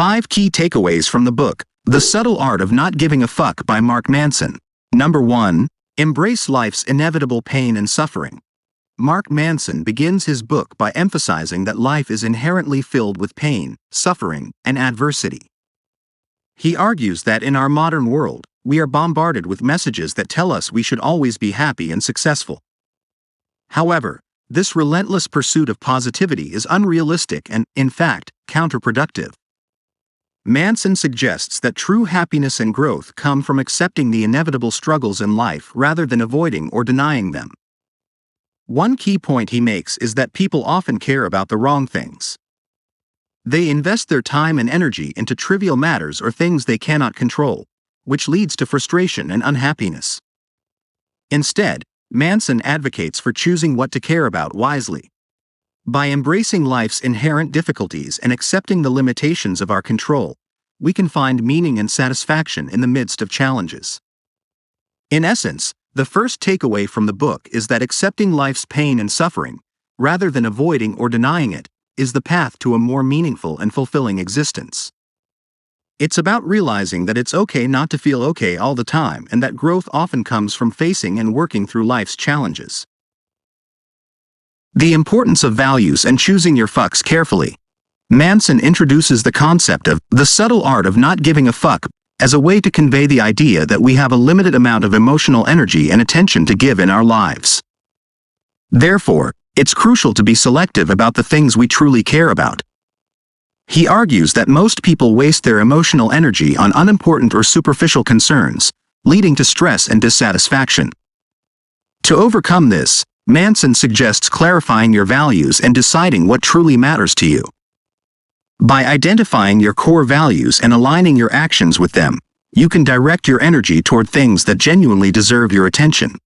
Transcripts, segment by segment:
5 key takeaways from the book, The Subtle Art of Not Giving a Fuck by Mark Manson. Number 1. Embrace life's inevitable pain and suffering. Mark Manson begins his book by emphasizing that life is inherently filled with pain, suffering, and adversity. He argues that in our modern world, we are bombarded with messages that tell us we should always be happy and successful. However, this relentless pursuit of positivity is unrealistic and, in fact, counterproductive. Manson suggests that true happiness and growth come from accepting the inevitable struggles in life rather than avoiding or denying them. One key point he makes is that people often care about the wrong things. They invest their time and energy into trivial matters or things they cannot control, which leads to frustration and unhappiness. Instead, Manson advocates for choosing what to care about wisely. By embracing life's inherent difficulties and accepting the limitations of our control, we can find meaning and satisfaction in the midst of challenges. In essence, the first takeaway from the book is that accepting life's pain and suffering, rather than avoiding or denying it, is the path to a more meaningful and fulfilling existence. It's about realizing that it's okay not to feel okay all the time and that growth often comes from facing and working through life's challenges. The importance of values and choosing your fucks carefully. Manson introduces the concept of the subtle art of not giving a fuck as a way to convey the idea that we have a limited amount of emotional energy and attention to give in our lives. Therefore, it's crucial to be selective about the things we truly care about. He argues that most people waste their emotional energy on unimportant or superficial concerns, leading to stress and dissatisfaction. To overcome this, Manson suggests clarifying your values and deciding what truly matters to you. By identifying your core values and aligning your actions with them, you can direct your energy toward things that genuinely deserve your attention.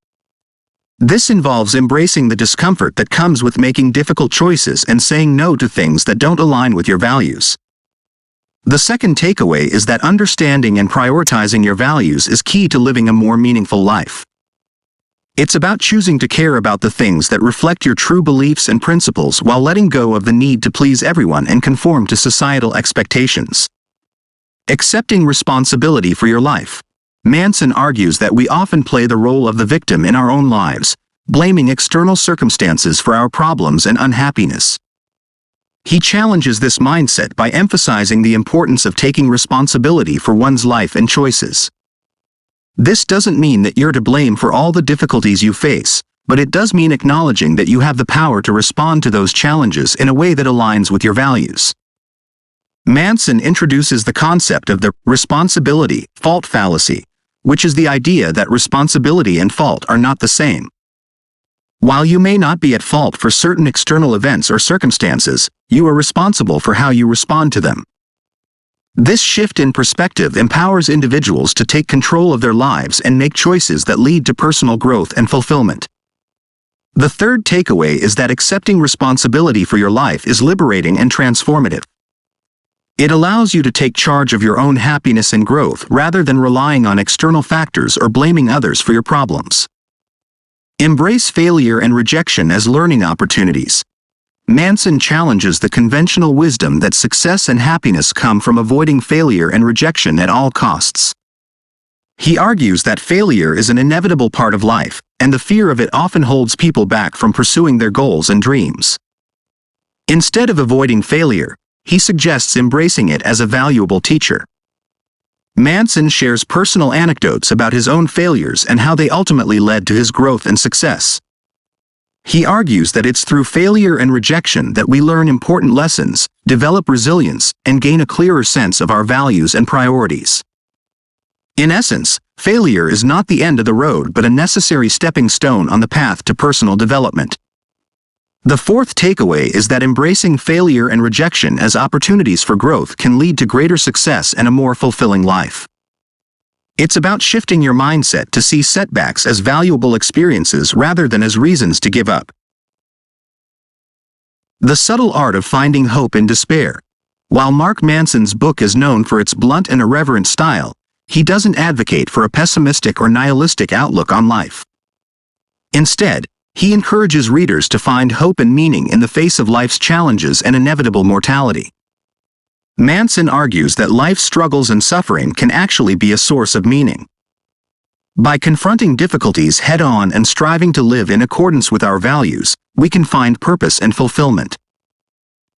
This involves embracing the discomfort that comes with making difficult choices and saying no to things that don't align with your values. The second takeaway is that understanding and prioritizing your values is key to living a more meaningful life. It's about choosing to care about the things that reflect your true beliefs and principles while letting go of the need to please everyone and conform to societal expectations. Accepting responsibility for your life. Manson argues that we often play the role of the victim in our own lives, blaming external circumstances for our problems and unhappiness. He challenges this mindset by emphasizing the importance of taking responsibility for one's life and choices. This doesn't mean that you're to blame for all the difficulties you face, but it does mean acknowledging that you have the power to respond to those challenges in a way that aligns with your values. Manson introduces the concept of the responsibility-fault fallacy, which is the idea that responsibility and fault are not the same. While you may not be at fault for certain external events or circumstances, you are responsible for how you respond to them. This shift in perspective empowers individuals to take control of their lives and make choices that lead to personal growth and fulfillment. The third takeaway is that accepting responsibility for your life is liberating and transformative. It allows you to take charge of your own happiness and growth rather than relying on external factors or blaming others for your problems. Embrace failure and rejection as learning opportunities. Manson challenges the conventional wisdom that success and happiness come from avoiding failure and rejection at all costs. He argues that failure is an inevitable part of life, and the fear of it often holds people back from pursuing their goals and dreams. Instead of avoiding failure, he suggests embracing it as a valuable teacher. Manson shares personal anecdotes about his own failures and how they ultimately led to his growth and success. He argues that it's through failure and rejection that we learn important lessons, develop resilience, and gain a clearer sense of our values and priorities. In essence, failure is not the end of the road but a necessary stepping stone on the path to personal development. The fourth takeaway is that embracing failure and rejection as opportunities for growth can lead to greater success and a more fulfilling life. It's about shifting your mindset to see setbacks as valuable experiences rather than as reasons to give up. The subtle art of finding hope in despair. While Mark Manson's book is known for its blunt and irreverent style, he doesn't advocate for a pessimistic or nihilistic outlook on life. Instead, he encourages readers to find hope and meaning in the face of life's challenges and inevitable mortality. Manson argues that life's struggles and suffering can actually be a source of meaning. By confronting difficulties head-on and striving to live in accordance with our values, we can find purpose and fulfillment.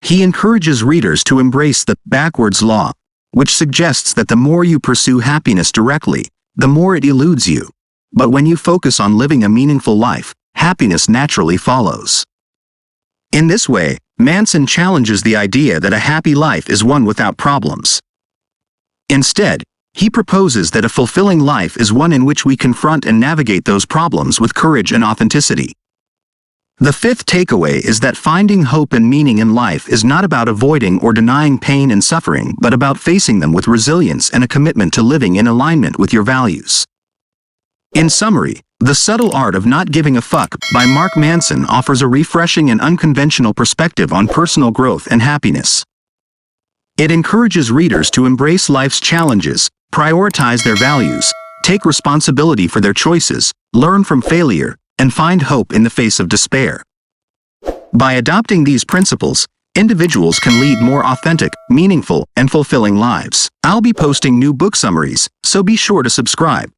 He encourages readers to embrace the backwards law, which suggests that the more you pursue happiness directly, the more it eludes you. But when you focus on living a meaningful life, happiness naturally follows. In this way, Manson challenges the idea that a happy life is one without problems. Instead, he proposes that a fulfilling life is one in which we confront and navigate those problems with courage and authenticity. The fifth takeaway is that finding hope and meaning in life is not about avoiding or denying pain and suffering, but about facing them with resilience and a commitment to living in alignment with your values. In summary, The Subtle Art of Not Giving a Fuck by Mark Manson offers a refreshing and unconventional perspective on personal growth and happiness. It encourages readers to embrace life's challenges, prioritize their values, take responsibility for their choices, learn from failure, and find hope in the face of despair. By adopting these principles, individuals can lead more authentic, meaningful, and fulfilling lives. I'll be posting new book summaries, so be sure to subscribe.